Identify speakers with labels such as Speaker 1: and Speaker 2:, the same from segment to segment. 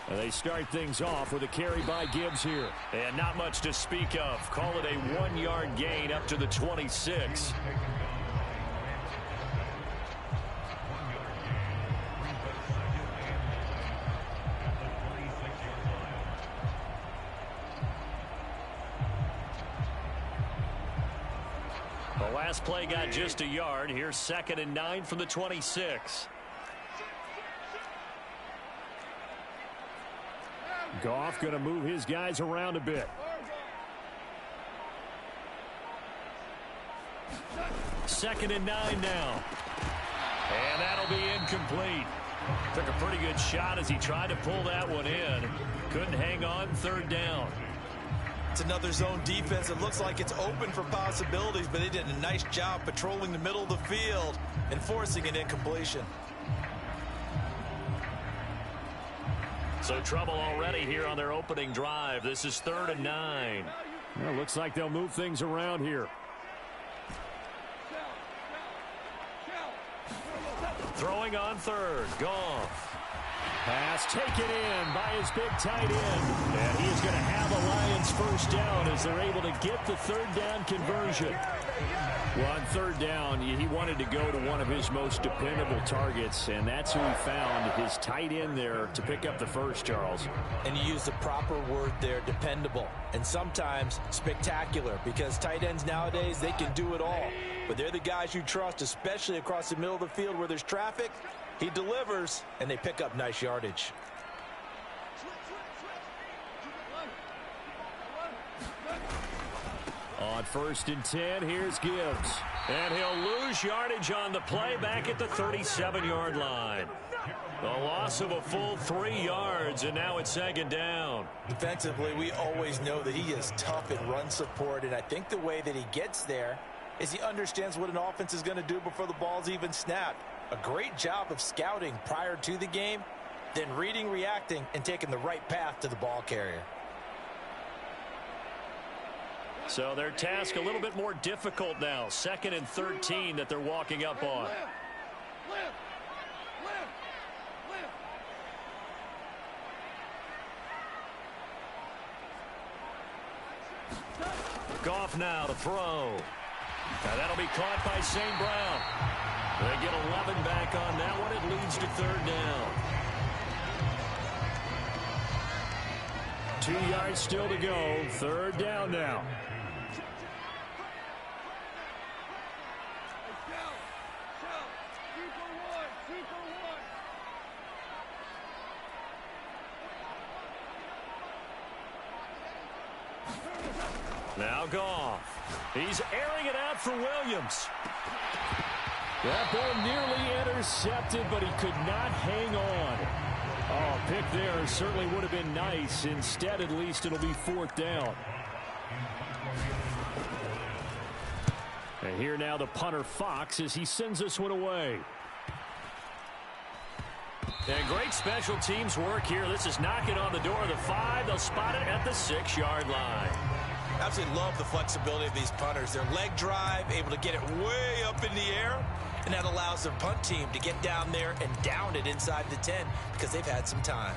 Speaker 1: And they start things off with a carry by Gibbs here.
Speaker 2: And not much to speak of. Call it a 1-yard gain up to the 26. The last play got just a yard. Here's 2nd and 9 from the 26.
Speaker 1: Goff going to move his guys around a bit. 2nd and 9 now. And that'll be incomplete. Took a pretty good shot as he tried to pull that one in. Couldn't hang on. 3rd down.
Speaker 3: It's another zone defense. It looks like it's open for possibilities, but they did a nice job patrolling the middle of the field and forcing an incompletion.
Speaker 2: So trouble already here on their opening drive. This is 3rd and 9.
Speaker 1: Well, looks like they'll move things around here.
Speaker 2: Throwing on 3rd. Goff.
Speaker 1: Pass taken in by his big tight end. And he is going to have a Lions first down as they're able to get the 3rd down conversion. Well, on 3rd down, he wanted to go to one of his most dependable targets, and that's who he found, his tight end there, to pick up the first, Charles.
Speaker 3: And you use the proper word there, dependable, and sometimes spectacular, because tight ends nowadays, they can do it all. But they're the guys you trust, especially across the middle of the field where there's traffic. He delivers, and they pick up nice yardage.
Speaker 1: On 1st and 10, here's Gibbs.
Speaker 2: And he'll lose yardage on the play back at the 37-yard line. The loss of a full 3 yards, and now it's 2nd down.
Speaker 3: Defensively, we always know that he is tough in run support, and I think the way that he gets there is he understands what an offense is going to do before the ball's even snapped. A great job of scouting prior to the game, then reading, reacting, and taking the right path to the ball carrier.
Speaker 2: So their task a little bit more difficult now. 2nd and 13 that they're walking up on. Goff now to throw. Now that'll be caught by St. Brown. They get 11 back on that one. It leads to 3rd down.
Speaker 1: 2 yards still to go. 3rd down now.
Speaker 2: Now Goff. He's airing it out for Williams.
Speaker 1: That ball nearly intercepted, but he could not hang on. Oh, pick there certainly would have been nice. Instead, at least, it'll be 4th down. And here now the punter Fox as he sends this one away.
Speaker 2: And great special teams work here. This is knocking on the door of the 5. They'll spot it at the 6-yard line.
Speaker 3: Absolutely love the flexibility of these punters. Their leg drive, able to get it way up in the air, and that allows their punt team to get down there and down it inside the 10 because they've had some time.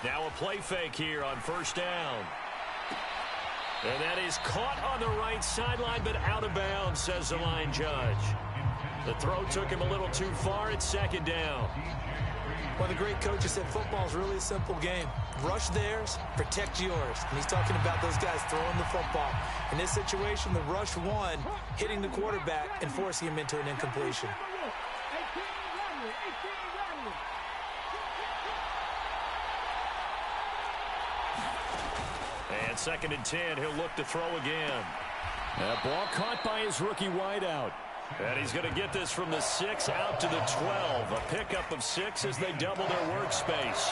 Speaker 2: Now a play fake here on 1st down. And that is caught on the right sideline, but out of bounds, says the line judge. The throw took him a little too far. It's 2nd down.
Speaker 3: Well, the great coach said football is really a simple game. Rush theirs, protect yours. And he's talking about those guys throwing the football. In this situation, the rush one, hitting the quarterback and forcing him into an incompletion.
Speaker 2: And 2nd and 10, he'll look to throw again.
Speaker 1: That ball caught by his rookie wideout.
Speaker 2: And he's going to get this from the 6 out to the 12. A pickup of 6 as they double their workspace.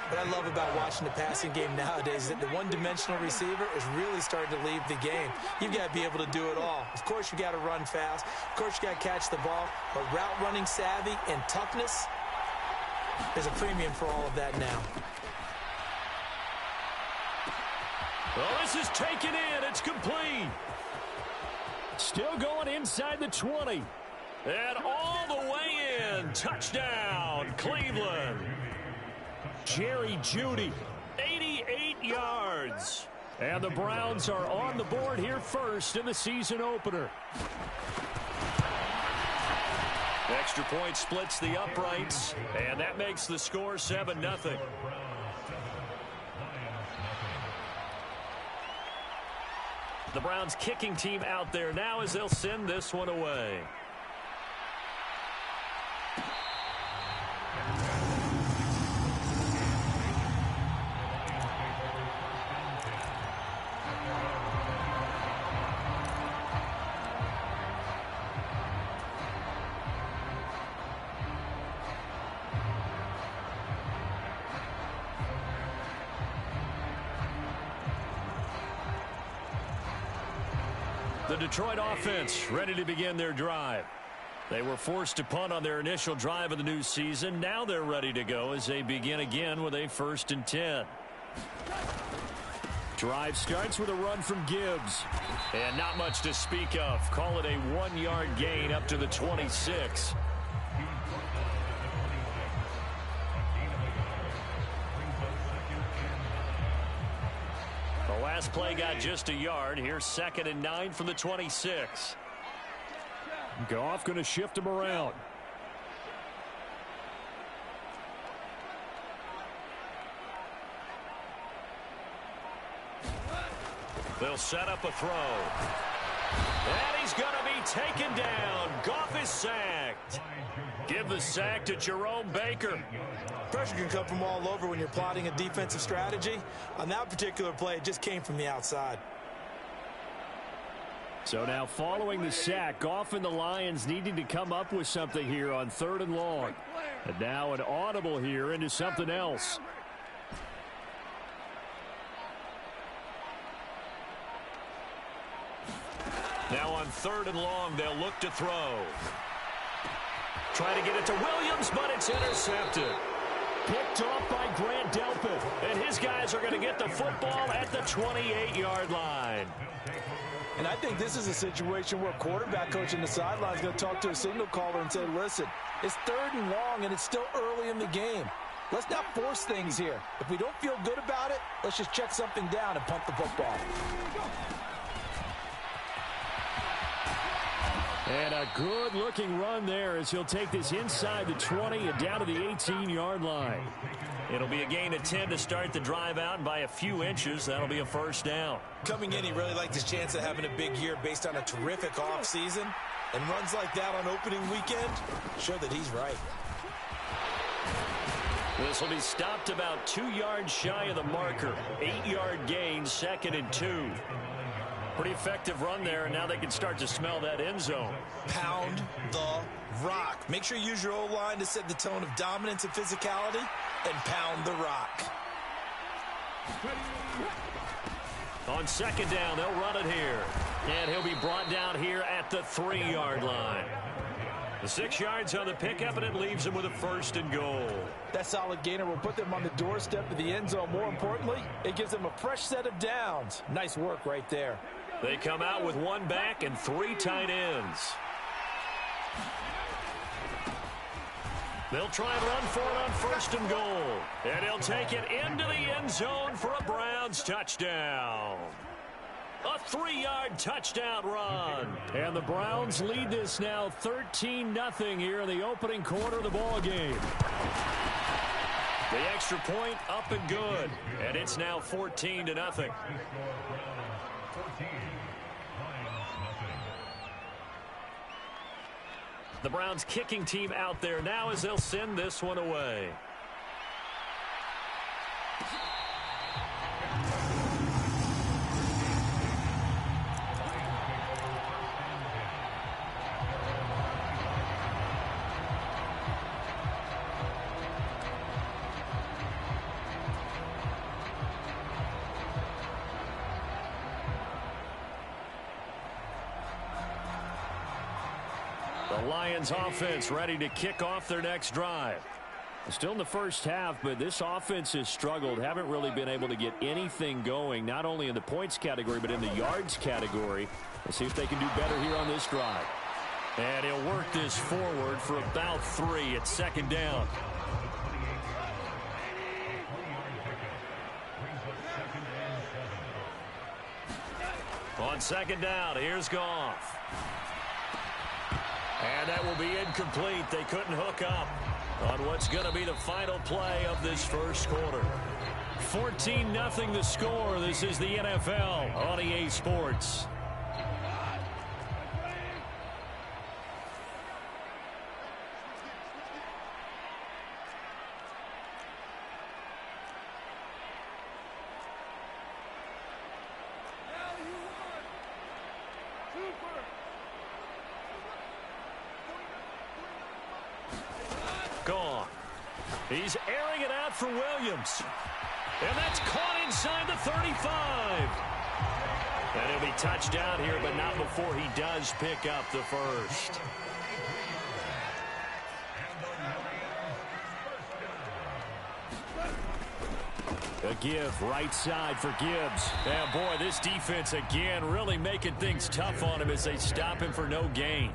Speaker 3: What I love about watching the passing game nowadays is that the one-dimensional receiver is really starting to leave the game. You've got to be able to do it all. Of course, you got to run fast. Of course, you got to catch the ball. But route running savvy and toughness, there's a premium for all of that now.
Speaker 2: Oh, this is taken in. It's complete.
Speaker 1: Still going inside the 20.
Speaker 2: And all the way in. Touchdown, Cleveland.
Speaker 1: Jerry Jeudy.
Speaker 2: 88 yards.
Speaker 1: And the Browns are on the board here first in the season opener.
Speaker 2: Extra point splits the uprights, and that makes the score 7-0. The Browns kicking team out there now as they'll send this one away. The Detroit offense ready to begin their drive. They were forced to punt on their initial drive of the new season. Now they're ready to go as they begin again with a 1st and 10.
Speaker 1: Drive starts with a run from Gibbs.
Speaker 2: And not much to speak of. Call it a 1-yard gain up to the 26. The last play got just a yard. Here's 2nd and 9 from the 26.
Speaker 1: Goff going to shift him around.
Speaker 2: They'll set up a throw. And he's going to be taken down. Goff is sacked. Give the sack to Jerome Baker.
Speaker 3: Pressure can come from all over when you're plotting a defensive strategy. On that particular play, it just came from the outside.
Speaker 1: So now following the sack, Goff and the Lions needing to come up with something here on 3rd and long. And now an audible here into something else.
Speaker 2: Now on 3rd and long, they'll look to throw. Try to get it to Williams, but it's intercepted.
Speaker 1: Picked off by Grant Delpit.
Speaker 2: And his guys are going to get the football at the 28-yard line.
Speaker 3: And I think this is a situation where quarterback coach in the sideline is going to talk to a signal caller and say, listen, it's 3rd and long and it's still early in the game. Let's not force things here. If we don't feel good about it, let's just check something down and punt the football.
Speaker 1: And a good-looking run there as he'll take this inside the 20 and down to the 18-yard line.
Speaker 2: It'll be a gain of 10 to start the drive out, and by a few inches, that'll be a 1st down.
Speaker 3: Coming in, he really liked his chance of having a big year based on a terrific offseason. And runs like that on opening weekend show that he's right.
Speaker 2: This will be stopped about 2 yards shy of the marker. 8-yard gain, 2nd and 2. Pretty effective run there, and now they can start to smell that end zone.
Speaker 3: Pound the rock. Make sure you use your O-line to set the tone of dominance and physicality, and pound the rock.
Speaker 2: On 2nd down, they'll run it here. And he'll be brought down here at the 3-yard line. The 6 yards on the pickup, and it leaves him with a 1st and goal.
Speaker 3: That solid gainer will put them on the doorstep of the end zone. More importantly, it gives them a fresh set of downs. Nice work right there.
Speaker 2: They come out with 1 back and 3 tight ends. They'll try and run for it on 1st and goal. And he'll take it into the end zone for a Browns touchdown. A 3-yard touchdown run.
Speaker 1: And the Browns lead this now 13-0 here in the opening quarter of the ball game.
Speaker 2: The extra point up and good. And it's now 14-0. The Browns kicking team out there now as they'll send this one away. The Lions offense ready to kick off their next drive.
Speaker 1: Still in the first half, but this offense has struggled. Haven't really been able to get anything going, not only in the points category, but in the yards category. Let's see if they can do better here on this drive. And he'll work this forward for about 3 at second down. On second down, here's Goff. And that will be incomplete. They couldn't hook up on what's going to be the final play of this first quarter. 14-0 the score. This is the NFL on EA Sports. Gone. He's airing it out for Williams. And that's caught inside the 35. And he'll be touched down here, but not before he does pick up the first. A give right side for Gibbs. And boy, this defense again really making things tough on him as they stop him for no gain.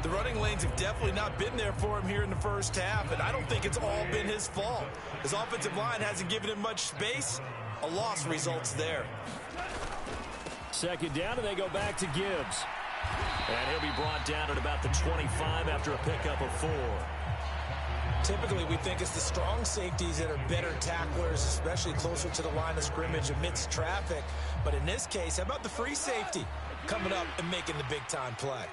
Speaker 3: The running lanes have definitely not been there for him here in the first half, and I don't think it's all been his fault. His offensive line hasn't given him much space. A loss results there.
Speaker 1: Second down, and they go back to Gibbs. And he'll be brought down at about the 25 after a pickup of 4.
Speaker 3: Typically, we think it's the strong safeties that are better tacklers, especially closer to the line of scrimmage amidst traffic. But in this case, how about the free safety coming up and making the big-time play?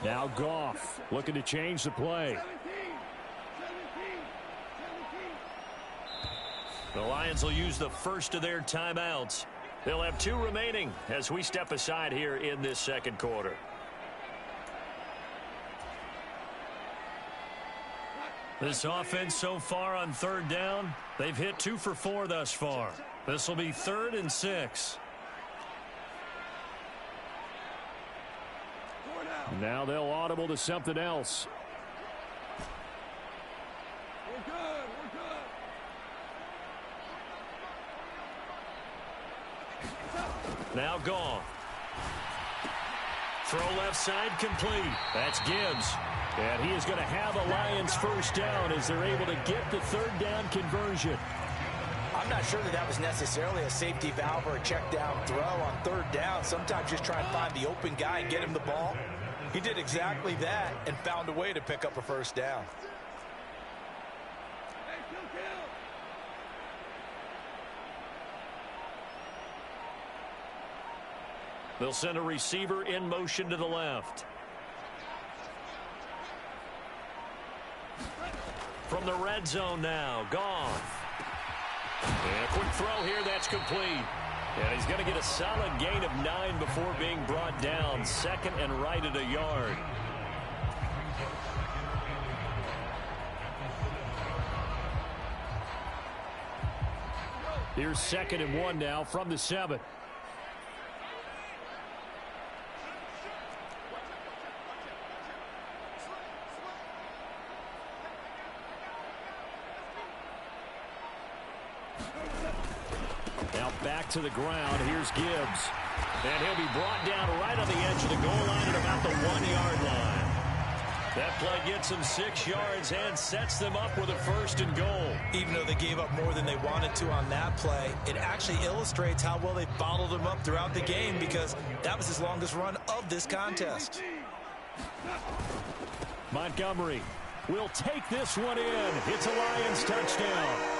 Speaker 1: Now Goff looking to change the play. The Lions will use the first of their timeouts. They'll have 2 remaining as we step aside here in this second quarter. This offense so far on third down, they've hit 2 for 4 thus far. This will be 3rd and 6. Now they'll audible to something else.
Speaker 4: We're good.
Speaker 1: Now gone. Throw left side complete. That's Gibbs. And he is going to have a Lions first down as they're able to get the third down conversion.
Speaker 3: I'm not sure that was necessarily a safety valve or a check down throw on third down. Sometimes just try and find the open guy and get him the ball. He did exactly that and found a way to pick up a first down.
Speaker 1: They'll send a receiver in motion to the left. From the red zone now, Goff. And a quick throw here, that's complete. And he's going to get a solid gain of 9 before being brought down. 2nd and right at a yard. Here's 2nd and 1 now from the 7. Now back to the ground. Here's Gibbs. And he'll be brought down right on the edge of the goal line at about the 1-yard line. That play gets them 6 yards and sets them up with a 1st and goal.
Speaker 3: Even though they gave up more than they wanted to on that play, it actually illustrates how well they bottled him up throughout the game because that was his longest run of this contest.
Speaker 1: Montgomery will take this one in. It's a Lions touchdown.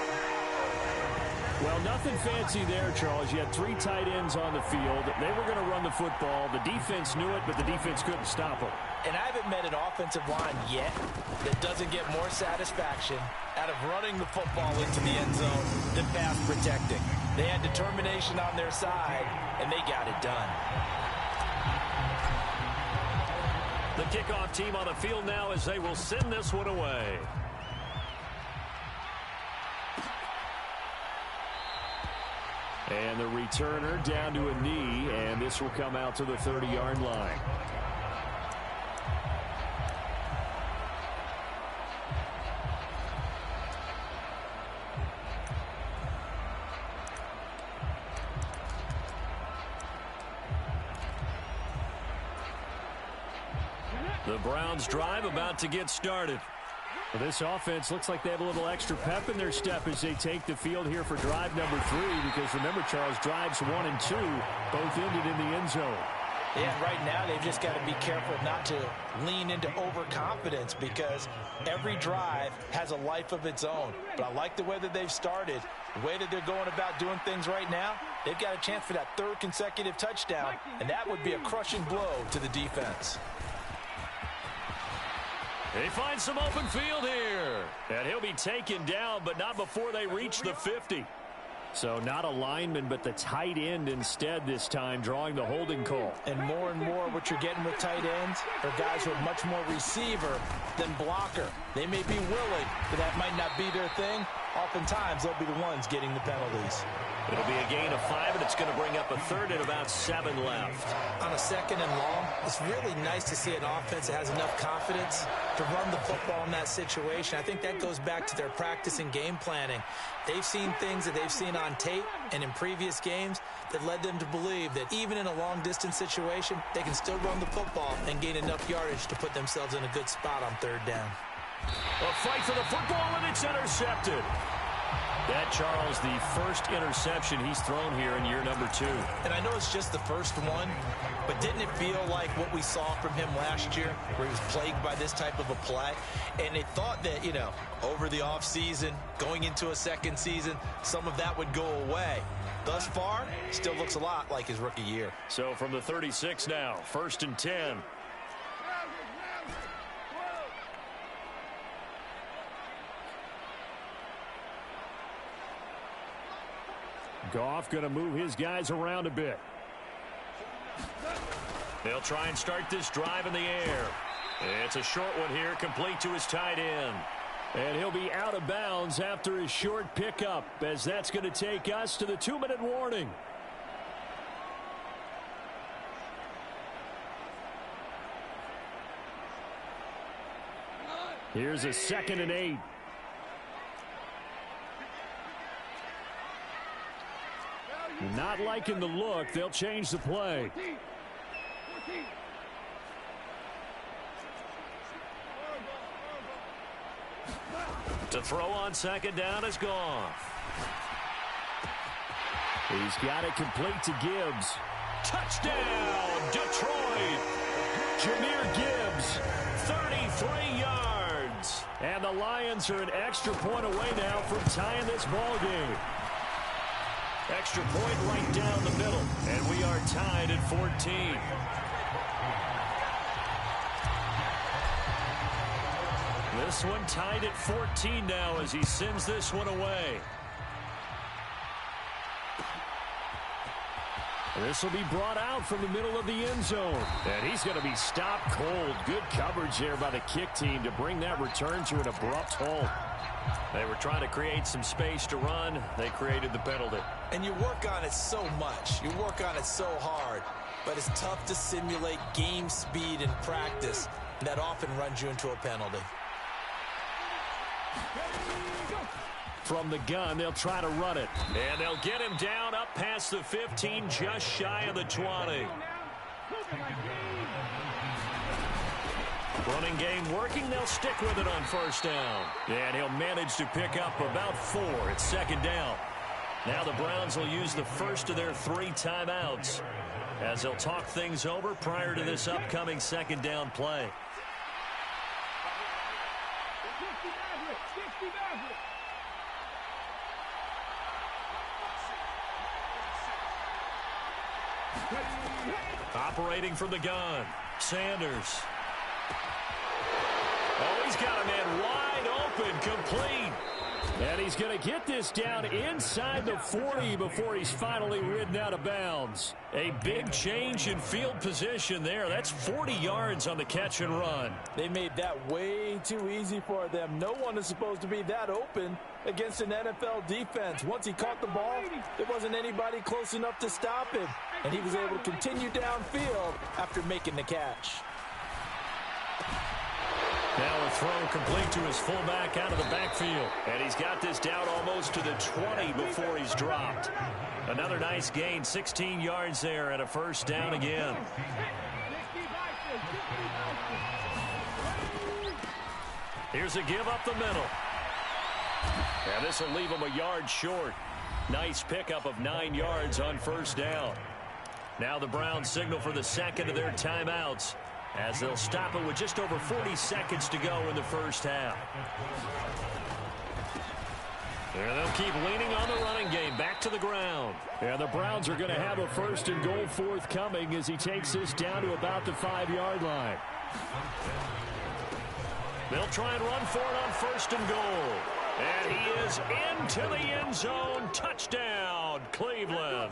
Speaker 1: Well, nothing fancy there, Charles. You had 3 tight ends on the field. They were going to run the football. The defense knew it, but the defense couldn't stop them.
Speaker 3: And I haven't met an offensive line yet that doesn't get more satisfaction out of running the football into the end zone than pass protecting. They had determination on their side, and they got it done.
Speaker 1: The kickoff team on the field now as they will send this one away. And the returner down to a knee, and this will come out to the 30-yard line.
Speaker 2: The Browns drive about to get started.
Speaker 1: Well, this offense looks like they have a little extra pep in their step as they take the field here for drive number 3, because remember, Charles, drives 1 and 2 both ended in the end zone.
Speaker 3: Yeah, right now they've just got to be careful not to lean into overconfidence, because every drive has a life of its own. But I like the way that they've started, the way that they're going about doing things right now. They've got a chance for that 3rd consecutive touchdown, and that would be a crushing blow to the defense.
Speaker 2: He finds some open field here. And he'll be taken down, but not before they reach the 50.
Speaker 1: So not a lineman, but the tight end instead this time, drawing the holding call.
Speaker 3: And more what you're getting with tight ends are guys who are much more receiver than blocker. They may be willing, but that might not be their thing. Oftentimes, they'll be the ones getting the penalties.
Speaker 2: It'll be a gain of 5, and it's going to bring up a 3rd and about 7 left.
Speaker 3: On a 2nd and long, it's really nice to see an offense that has enough confidence to run the football in that situation. I think that goes back to their practice and game planning. They've seen things that they've seen on tape and in previous games that led them to believe that even in a long-distance situation, they can still run the football and gain enough yardage to put themselves in a good spot on 3rd down.
Speaker 2: A fight for the football, and it's intercepted. That, Charles, the first interception he's thrown here in year number 2.
Speaker 3: And I know it's just the first one, but didn't it feel like what we saw from him last year, where he was plagued by this type of a play? And they thought that, you know, over the offseason, going into a 2nd season, some of that would go away. Thus far, still looks a lot like his rookie year.
Speaker 2: So from the 36 now, 1st and 10.
Speaker 1: Goff going to move his guys around a bit.
Speaker 2: They'll try and start this drive in the air. It's a short one here, complete to his tight end.
Speaker 1: And he'll be out of bounds after his short pickup, as that's going to take us to the 2-minute warning. Here's a 2nd and 8. Not liking the look. They'll change the play.
Speaker 2: To throw on 2nd down is Goff.
Speaker 1: He's got it complete to Gibbs.
Speaker 2: Touchdown, Detroit.
Speaker 1: Jahmyr Gibbs.
Speaker 2: 33 yards.
Speaker 1: And the Lions are an extra point away now from tying this ball game.
Speaker 2: Extra point right down the middle. And we are tied at 14. This one tied at 14 now as he sends this one away.
Speaker 1: This will be brought out from the middle of the end zone. And he's going to be stopped cold. Good coverage there by the kick team to bring that return to an abrupt halt.
Speaker 2: They were trying to create some space to run. They created the penalty.
Speaker 3: And you work on it so much. You work on it so hard. But it's tough to simulate game speed in practice. And that often runs you into a penalty.
Speaker 1: From the gun, they'll try to run it.
Speaker 2: And they'll get him down up past the 15, just shy of the 20. Running game working. They'll stick with it on 1st down. And he'll manage to pick up about 4 at 2nd down. Now the Browns will use the first of their 3 timeouts as they'll talk things over prior to this upcoming 2nd down play. Operating from the gun, Sanders. Oh, he's got a man wide open, complete.
Speaker 1: And he's going to get this down inside the 40 before he's finally ridden out of bounds.
Speaker 2: A big change in field position there. That's 40 yards on the catch and run.
Speaker 3: They made that way too easy for them. No one is supposed to be that open against an NFL defense. Once he caught the ball, there wasn't anybody close enough to stop him. And he was able to continue downfield after making the catch.
Speaker 2: Now a throw complete to his fullback out of the backfield. And he's got this down almost to the 20 before he's dropped. Another nice gain, 16 yards there, and a first down again. Here's a give up the middle. And this will leave him a yard short. Nice pickup of 9 yards on first down. Now the Browns signal for the second of their timeouts, as they'll stop it with just over 40 seconds to go in the first half. And they'll keep leaning on the running game. Back to the ground.
Speaker 1: And the Browns are going to have a first and goal forthcoming as he takes this down to about the 5-yard line.
Speaker 2: They'll try and run for it on first and goal. And he is into the end zone. Touchdown, Cleveland.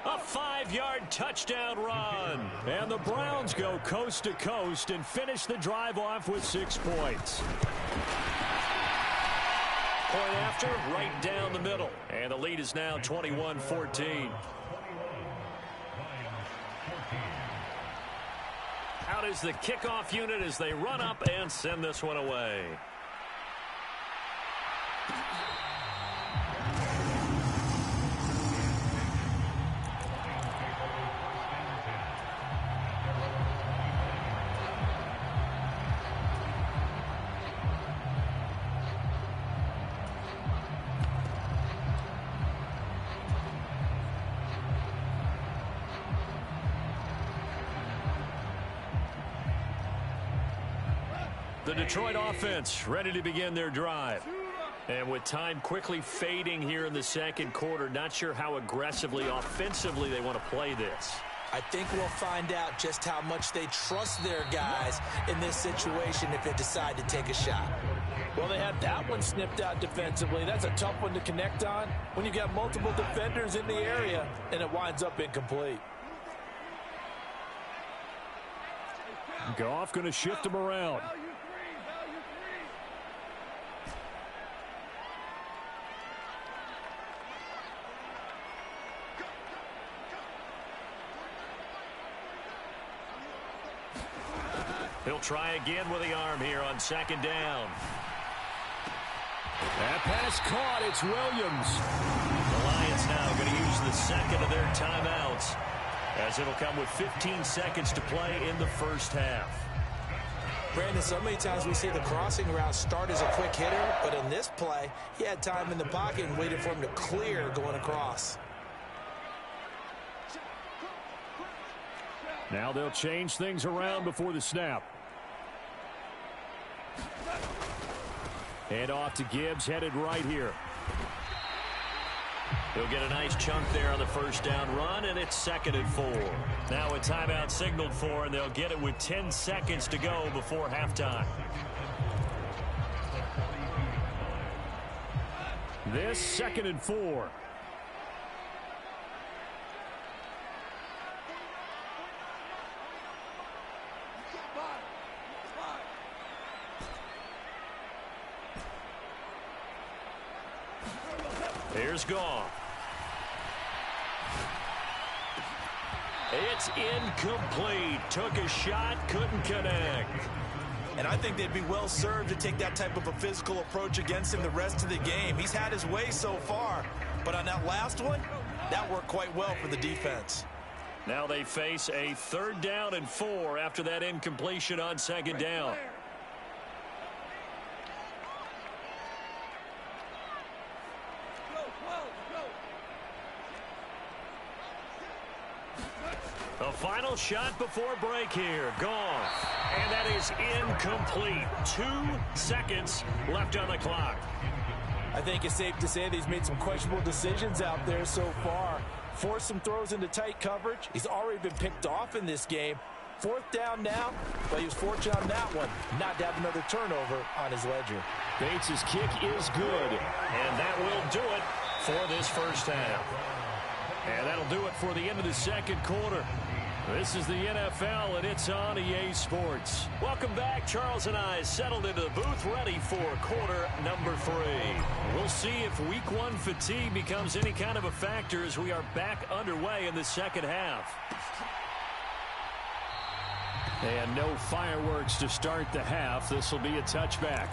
Speaker 2: A 5-yard touchdown run.
Speaker 1: And the Browns go coast to coast and finish the drive off with 6 points.
Speaker 2: Point after, right down the middle. And the lead is now 21-14. Out is the kickoff unit as they run up and send this one away. The Detroit offense ready to begin their drive. And with time quickly fading here in the second quarter, not sure how aggressively, offensively they want to play this.
Speaker 3: I think we'll find out just how much they trust their guys in this situation if they decide to take a shot. Well, they had that one snipped out defensively. That's a tough one to connect on when you got multiple defenders in the area and it winds up incomplete.
Speaker 1: Goff going to shift him around.
Speaker 2: He'll try again with the arm here on second down.
Speaker 1: That pass caught. It's Williams.
Speaker 2: The Lions now going to use the second of their timeouts, as it'll come with 15 seconds to play in the first half.
Speaker 3: Brandon, so many times we see the crossing route start as a quick hitter, but in this play, he had time in the pocket and waited for him to clear going across.
Speaker 1: Now they'll change things around before the snap. And off to Gibbs, headed right here.
Speaker 2: He'll get a nice chunk there on the first down run, and it's 2nd and 4. Now a timeout signaled for, and they'll get it with 10 seconds to go before halftime.
Speaker 1: This 2nd and 4.
Speaker 2: Here's Goff. It's incomplete. Took a shot, couldn't connect.
Speaker 3: And I think they'd be well served to take that type of a physical approach against him the rest of the game. He's had his way so far, but on that last one, that worked quite well for the defense.
Speaker 2: Now they face a 3rd down and 4 after that incompletion on 2nd down. The final shot before break here. Goff. And that is incomplete. 2 seconds left on the clock.
Speaker 3: I think it's safe to say that he's made some questionable decisions out there so far. Forced some throws into tight coverage. He's already been picked off in this game. 4th down now, but he was fortunate on that one not to have another turnover on his ledger.
Speaker 1: Bates' kick is good.
Speaker 2: And that will do it for this first half.
Speaker 1: And that'll do it for the end of the second quarter. This is the NFL, and it's on EA Sports.
Speaker 2: Welcome back. Charles and I settled into the booth, ready for quarter number 3.
Speaker 1: We'll see if week 1 fatigue becomes any kind of a factor as we are back underway in the second half. And no fireworks to start the half. This will be a touchback.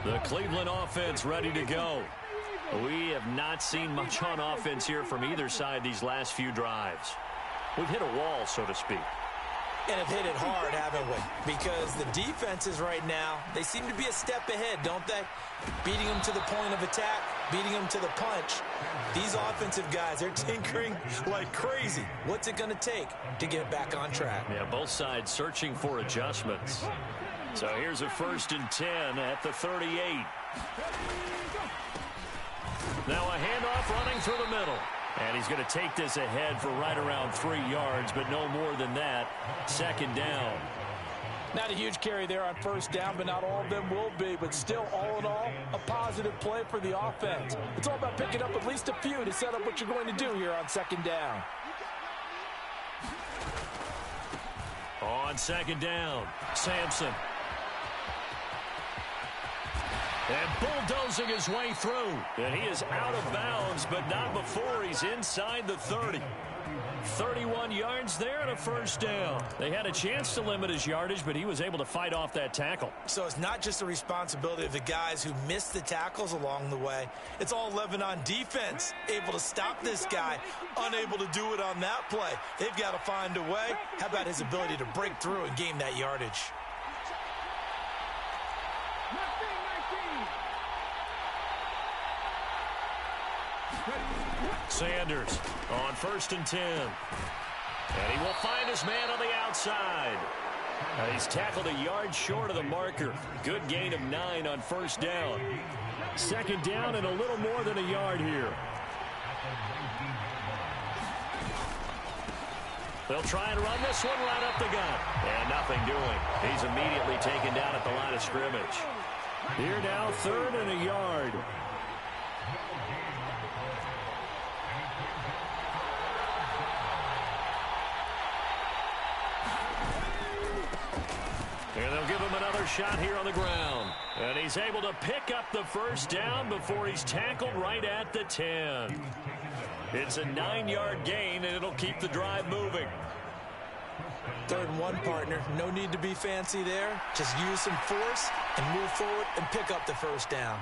Speaker 1: The Cleveland offense ready to go.
Speaker 2: We have not seen much on offense here from either side these last few drives. We've hit a wall, so to speak.
Speaker 3: And have hit it hard, haven't we? Because the defenses right now, they seem to be a step ahead, don't they? Beating them to the point of attack, beating them to the punch. These offensive guys, they're tinkering like crazy. What's it going to take to get back on track?
Speaker 2: Yeah, both sides searching for adjustments.
Speaker 1: So here's a 1st and 10 at the 38. Now a handoff running through the middle. And he's going to take this ahead for right around 3 yards, but no more than that. 2nd down.
Speaker 3: Not a huge carry there on 1st down, but not all of them will be. But still, all in all, a positive play for the offense. It's all about picking up at least a few to set up what you're going to do here on 2nd down.
Speaker 1: On 2nd down, Sampson. And bulldozing his way through. And he is out of bounds, but not before he's inside the 30. 31 yards there and a 1st down. They had a chance to limit his yardage, but he was able to fight off that tackle.
Speaker 3: So it's not just the responsibility of the guys who missed the tackles along the way. It's all 11 on defense, able to stop this guy, unable to do it on that play. They've got to find a way. How about his ability to break through and gain that yardage?
Speaker 1: Sanders on 1st and 10. And he will find his man on the outside. He's tackled a yard short of the marker. Good gain of 9 on 1st down. 2nd down and a little more than a yard here. They'll try and run this one right up the gut. And nothing doing. He's immediately taken down at the line of scrimmage. Here now, 3rd and a yard. And they'll give him another shot here on the ground. And he's able to pick up the 1st down before he's tackled right at the 10. It's a 9-yard gain, and it'll keep the drive moving.
Speaker 3: 3rd and 1, partner. No need to be fancy there. Just use some force and move forward and pick up the 1st down.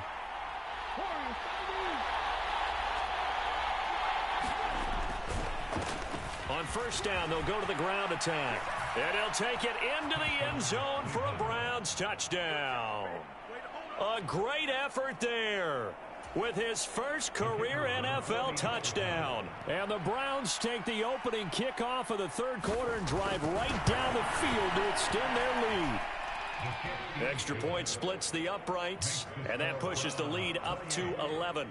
Speaker 1: On 1st down, they'll go to the ground attack. And he'll take it into the end zone for a Browns touchdown. A great effort there with his first career NFL touchdown. And the Browns take the opening kickoff of the 3rd quarter and drive right down the field to extend their lead. Extra point splits the uprights, and that pushes the lead up to 11.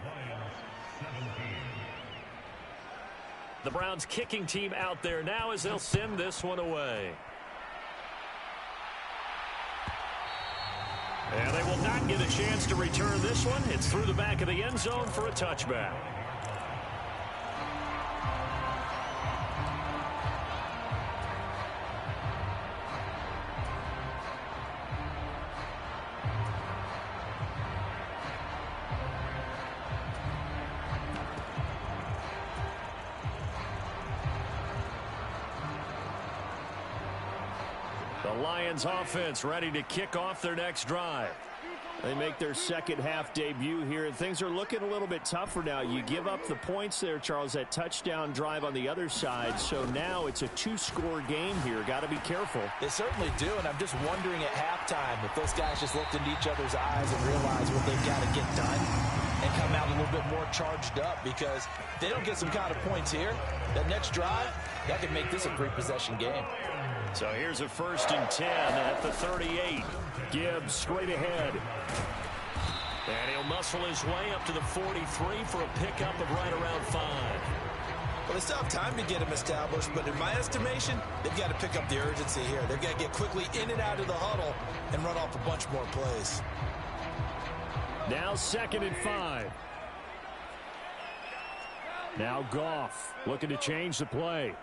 Speaker 1: The Browns kicking team out there now as they'll send this one away. And they will not get a chance to return this one. It's through the back of the end zone for a touchback. The Lions offense ready to kick off their next drive. They make their second half debut here, and things are looking a little bit tougher now. You give up the points there, Charles, that touchdown drive on the other side. So now it's a 2-score game here. Got to be careful.
Speaker 3: They certainly do, and I'm just wondering at halftime if those guys just looked into each other's eyes and realized what they've got to get done and come out a little bit more charged up, because if they don't get some kind of points here, that next drive, that could make this a 3-possession game.
Speaker 1: So here's a 1st and 10 at the 38. Gibbs straight ahead.
Speaker 2: And he'll muscle his way up to the 43 for a pickup of right around 5.
Speaker 3: Well, they still have time to get him established, but in my estimation, they've got to pick up the urgency here. They've got to get quickly in and out of the huddle and run off a bunch more plays.
Speaker 1: Now 2nd and 5. Now Goff looking to change the play.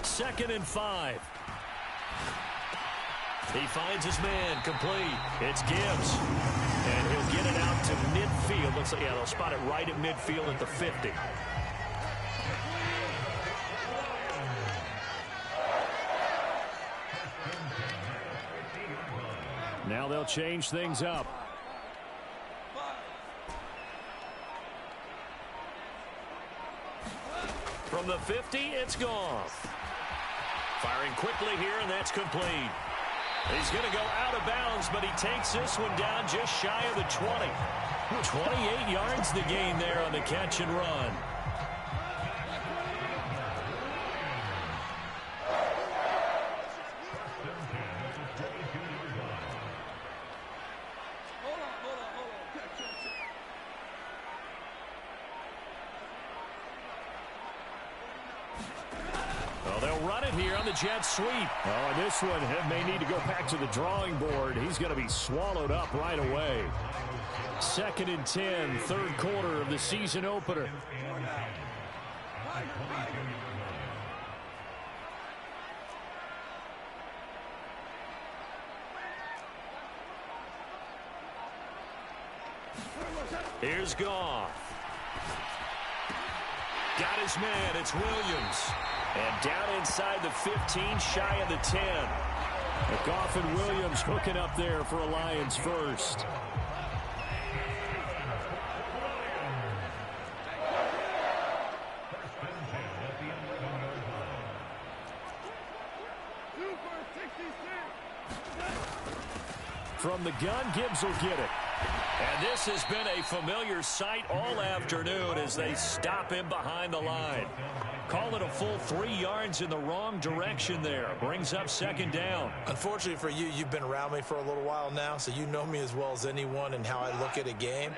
Speaker 1: Second and 5.
Speaker 2: He finds his man complete. It's Gibbs. And he'll get it out to midfield. Looks like, yeah, they'll spot it right at midfield at the 50.
Speaker 1: Now they'll change things up.
Speaker 2: From the 50, it's Goff. Firing quickly here, and that's complete. He's going to go out of bounds, but he takes this one down just shy of the 20. 28 yards the gain there on the catch and run.
Speaker 1: Jet sweep. Oh, and this one may need to go back to the drawing board. He's going to be swallowed up right away. 2nd and 10, 3rd quarter of the season opener.
Speaker 2: Here's Goff. Got his man. It's Williams. And down inside the 15, shy of the 10.
Speaker 1: Goff and Williams hooking up there for a Lions first. From the gun, Gibbs will get it.
Speaker 2: And this has been a familiar sight all afternoon as they stop him behind the line. Call it a full 3 yards in the wrong direction there. Brings up 2nd down.
Speaker 3: Unfortunately for you, you've been around me for a little while now, so you know me as well as anyone and how I look at a game.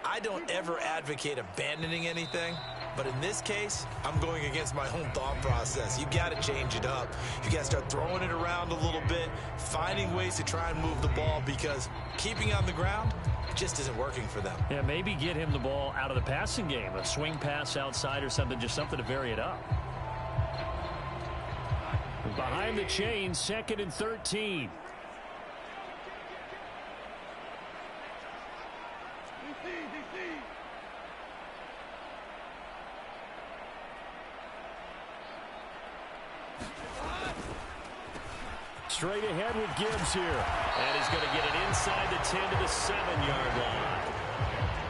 Speaker 3: I don't ever advocate abandoning anything, but in this case, I'm going against my own thought process. You got to change it up. You got to start throwing it around a little bit, finding ways to try and move the ball, because keeping on the ground just isn't working for them.
Speaker 1: Yeah, maybe get him the ball out of the passing game, a swing pass outside or something, just something to vary it up. Behind the chain, 2nd and 13. Straight ahead with Gibbs here.
Speaker 2: And he's going to get it inside the 10 to the 7-yard line.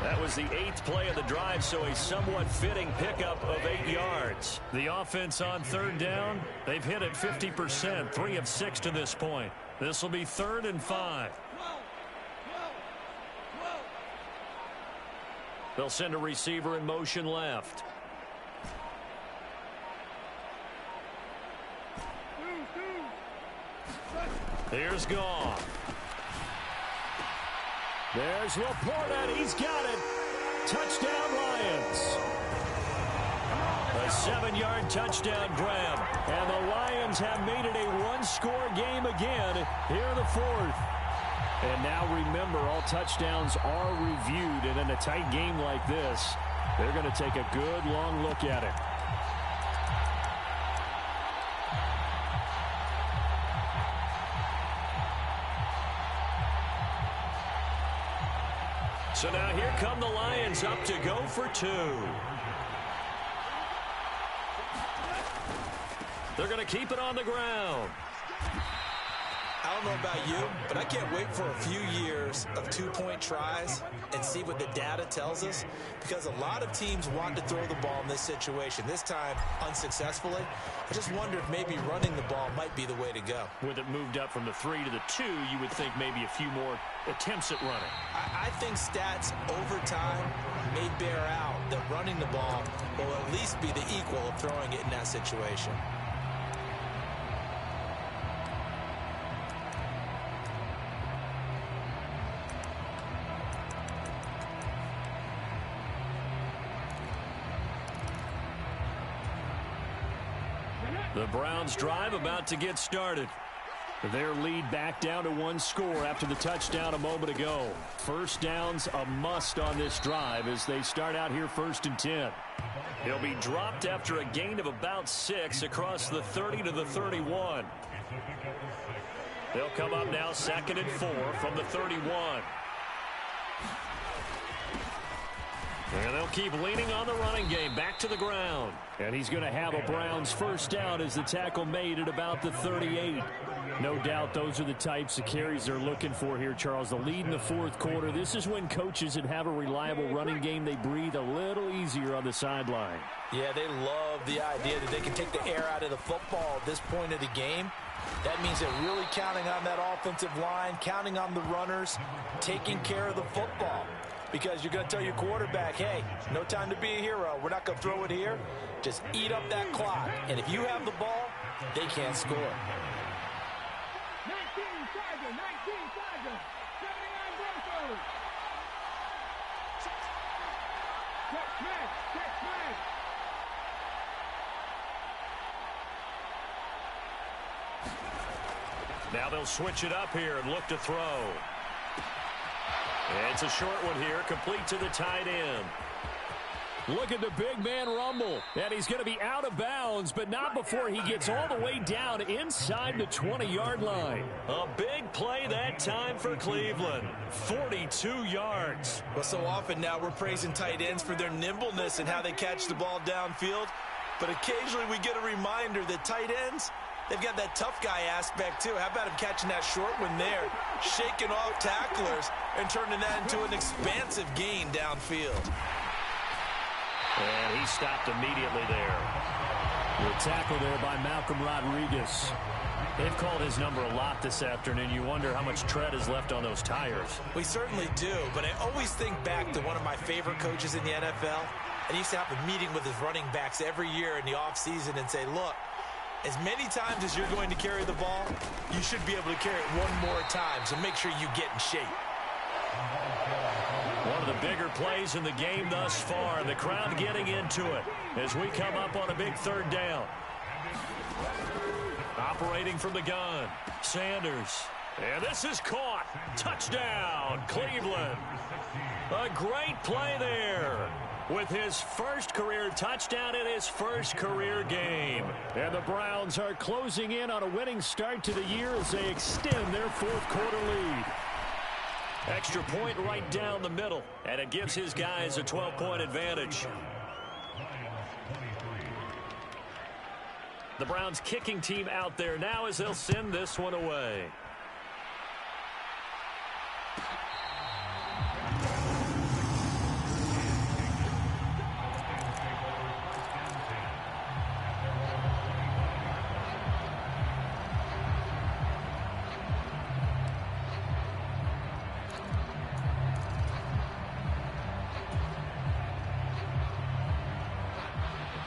Speaker 2: That was the 8th play of the drive, so a somewhat fitting pickup of 8 yards.
Speaker 1: The offense on 3rd down, they've hit it 50%, 3 of 6 to this point. This will be 3rd and 5. They'll send a receiver in motion left. Here's Goff. There's Laporta. He's got it. Touchdown, Lions. A 7-yard touchdown grab. And the Lions have made it a one-score game again here in the 4th. And now remember, all touchdowns are reviewed. And in a tight game like this, they're going to take a good long look at it.
Speaker 2: So now here come the Lions up to go for 2. They're going to keep it on the ground.
Speaker 3: I don't know about you, but I can't wait for a few years of two-point tries and see what the data tells us, because a lot of teams want to throw the ball in this situation, this time unsuccessfully. I just wonder if maybe running the ball might be the way to go.
Speaker 2: With it moved up from the 3 to the 2, you would think maybe a few more attempts at running.
Speaker 3: I think stats over time may bear out that running the ball will at least be the equal of throwing it in that situation.
Speaker 1: The Browns drive about to get started. Their lead back down to 1 score after the touchdown a moment ago. First down's a must on this drive as they start out here 1st and 10. He'll be dropped after a gain of about 6 across the 30 to the 31. They'll come up now 2nd and 4 from the 31. And they'll keep leaning on the running game back to the ground. And he's going to have a Browns first down as the tackle made at about the 38. No doubt those are the types of carries they're looking for here, Charles. The lead in the 4th quarter. This is when coaches that have a reliable running game, they breathe a little easier on the sideline.
Speaker 3: Yeah, they love the idea that they can take the air out of the football at this point of the game. That means they're really counting on that offensive line, counting on the runners, taking care of the football. Because you're going to tell your quarterback, hey, no time to be a hero. We're not going to throw it here. Just eat up that clock. And if you have the ball, they can't score.
Speaker 4: 19 Chargers, 19 Chargers, 79 Broncos. Check man, check man.
Speaker 2: Now they'll switch it up here and look to throw. It's a short one here, complete to the tight end.
Speaker 1: Look at the big man rumble. And he's going to be out of bounds, but not before he gets all the way down inside the 20-yard line.
Speaker 2: A big play that time for Cleveland. 42 yards.
Speaker 3: Well, so often now we're praising tight ends for their nimbleness and how they catch the ball downfield. But occasionally we get a reminder that tight ends, they've got that tough guy aspect too. How about him catching that short one there, shaking off tacklers, and turning that into an expansive gain downfield.
Speaker 2: And he stopped immediately there.
Speaker 1: The tackle there by Malcolm Rodriguez.
Speaker 2: They've called his number a lot this afternoon. You wonder how much tread is left on those tires.
Speaker 3: We certainly do, but I always think back to one of my favorite coaches in the NFL. And he used to have a meeting with his running backs every year in the offseason and say, look, as many times as you're going to carry the ball, you should be able to carry it one more time, so make sure you get in shape.
Speaker 2: One of the bigger plays in the game thus far, and the crowd getting into it as we come up on a big 3rd down. Operating from the gun, Sanders. And this is caught. Touchdown, Cleveland. A great play there. With his first career touchdown in his first career game.
Speaker 1: And the Browns are closing in on a winning start to the year as they extend their 4th quarter lead.
Speaker 2: Extra point right down the middle, and it gives his guys a 12-point advantage. The Browns kicking team out there now as they'll send this one away.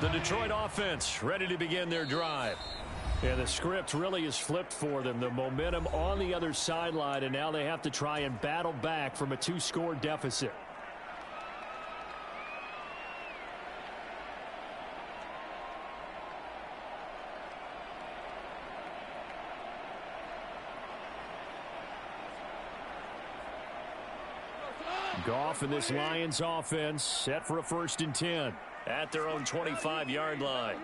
Speaker 1: The Detroit offense ready to begin their drive. Yeah, the script really is flipped for them. The momentum on the other sideline, and now they have to try and battle back from a 2-score deficit. Goff and this Lions offense set for a 1st and 10.
Speaker 2: At their own 25-yard line.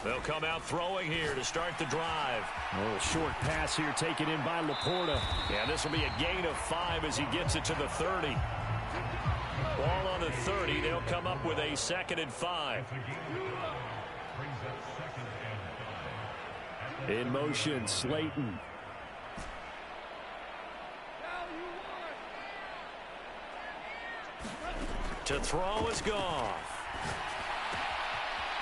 Speaker 2: They'll come out throwing here to start the drive.
Speaker 1: A little short pass here taken in by Laporta.
Speaker 2: Yeah, this will be a gain of 5 as he gets it to the 30. Ball on the 30. They'll come up with a 2nd and 5.
Speaker 1: In motion, Slayton.
Speaker 2: To throw is Goff.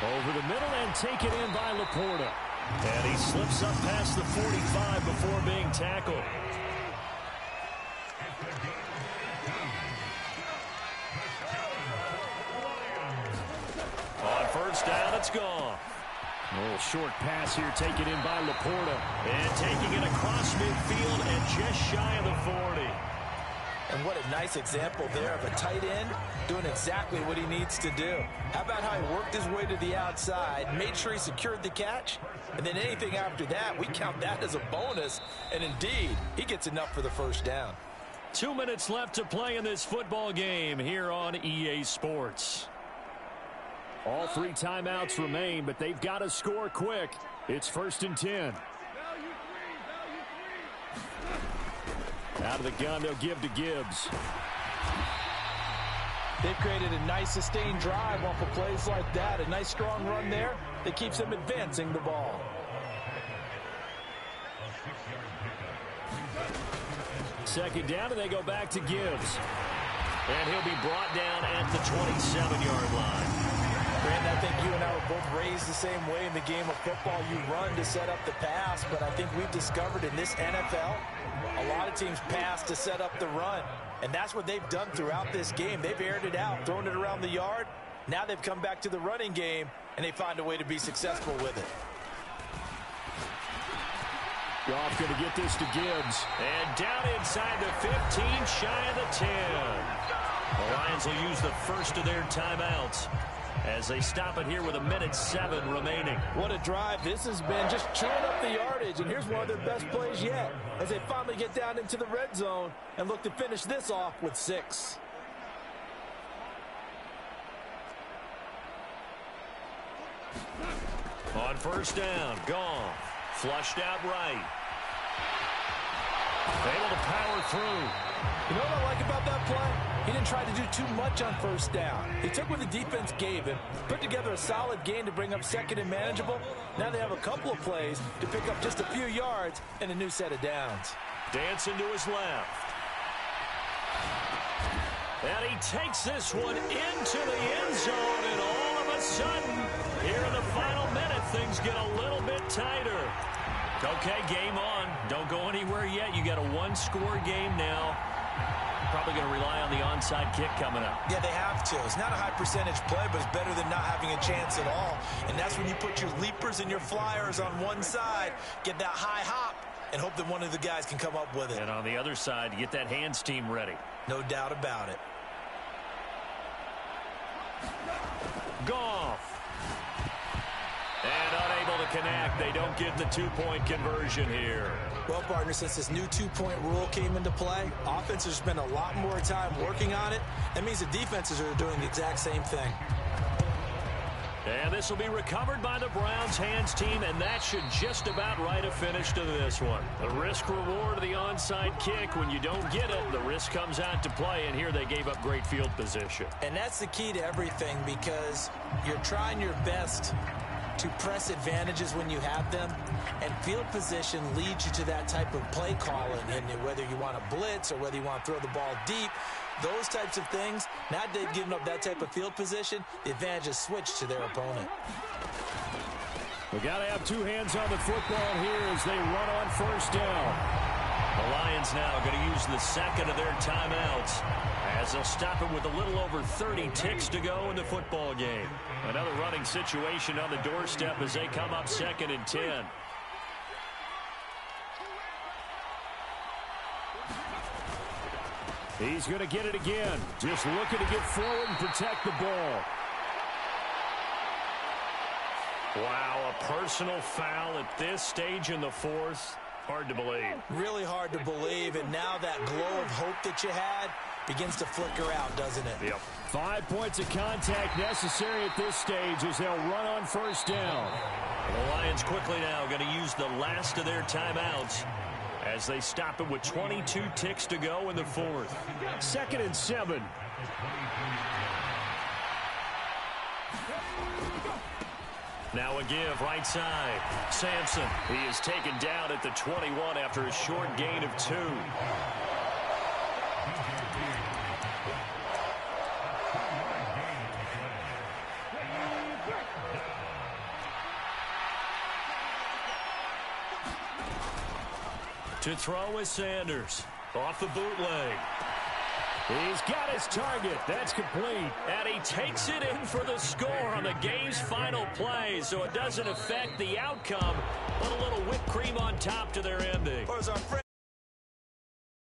Speaker 1: Over the middle and taken in by Laporta.
Speaker 2: And he slips up past the 45 before being tackled. On 1st down, it's Goff.
Speaker 1: A little short pass here taken in by Laporta.
Speaker 2: And taking it across midfield and just shy of the 40.
Speaker 3: And what a nice example there of a tight end doing exactly what he needs to do. How about how he worked his way to the outside, made sure he secured the catch, and then anything after that, we count that as a bonus. And indeed, he gets enough for the 1st down.
Speaker 2: 2 minutes left to play in this football game here on EA Sports.
Speaker 1: All 3 timeouts remain, but they've got to score quick. It's 1st and 10. Out of the gun, they'll give to Gibbs.
Speaker 3: They've created a nice sustained drive off of plays like that. A nice strong run there that keeps them advancing the ball.
Speaker 1: 2nd down, and they go back to Gibbs.
Speaker 2: And he'll be brought down at the 27-yard line.
Speaker 3: Brandon, I think you and I were both raised the same way in the game of football. You run to set up the pass, but I think we've discovered in this NFL, a lot of teams pass to set up the run. And that's what they've done throughout this game. They've aired it out, thrown it around the yard. Now they've come back to the running game, and they find a way to be successful with it.
Speaker 1: Goff going to get this to Gibbs.
Speaker 2: And down inside the 15, shy of the 10. The Lions will use the first of their timeouts as they stop it here with 1:07 remaining.
Speaker 3: What a drive this has been, just chewing up the yardage. And here's one of their best plays yet as they finally get down into the red zone and look to finish this off with 6.
Speaker 2: On 1st down, Goff. Flushed out right. Able to power through.
Speaker 3: You know what I like about that play? He didn't try to do too much on 1st down. He took what the defense gave him, put together a solid gain to bring up 2nd and manageable. Now they have a couple of plays to pick up just a few yards and a new set of downs.
Speaker 2: Dancing to his left. And he takes this one into the end zone, and all of a sudden, here in the final minute, things get a little bit tighter. Okay, game on. Don't go anywhere yet. You got a 1-score game now. Probably going to rely on the onside kick coming up.
Speaker 3: Yeah, they have to. It's not a high percentage play, but it's better than not having a chance at all. And that's when you put your leapers and your flyers on one side, get that high hop, and hope that one of the guys can come up with it.
Speaker 2: And on the other side, get that hands team ready.
Speaker 3: No doubt about it.
Speaker 2: Goff. And unable to connect. They don't get the 2-point conversion here.
Speaker 3: Well, partner, since this new 2-point rule came into play, offenses spend a lot more time working on it. That means the defenses are doing the exact same thing.
Speaker 2: And this will be recovered by the Browns hands team, and that should just about write a finish to this one. The risk-reward of the onside kick, when you don't get it, the risk comes out to play, and here they gave up great field position.
Speaker 3: And that's the key to everything, because you're trying your best to press advantages when you have them, and field position leads you to that type of play calling. And whether you want to blitz or whether you want to throw the ball deep, those types of things, now they've given up that type of field position, the advantage is switched to their opponent.
Speaker 1: We got to have 2 hands on the football here as they run on 1st down.
Speaker 2: The Lions now going to use the 2nd of their timeouts as they'll stop it with a little over 30 ticks to go in the football game. Another running situation on the doorstep as they come up 2nd and 10.
Speaker 1: He's going to get it again. Just looking to get forward and protect the ball.
Speaker 2: Wow, a personal foul at this stage in the 4th. Hard to believe.
Speaker 3: Really hard to believe, and now that glow of hope that you had begins to flicker out, doesn't it?
Speaker 2: Yep.
Speaker 1: 5 points of contact necessary at this stage as they'll run on 1st down.
Speaker 2: The Lions quickly now going to use the last of their timeouts as they stop it with 22 ticks to go in the fourth.
Speaker 1: 2nd and 7.
Speaker 2: Now a give right side. Sampson. He is taken down at the 21 after a short gain of 2. To throw is Sanders. Off the bootleg.
Speaker 1: He's got his target. That's complete.
Speaker 2: And he takes it in for the score on the game's final play, so it doesn't affect the outcome, but a little whipped cream on top to their ending.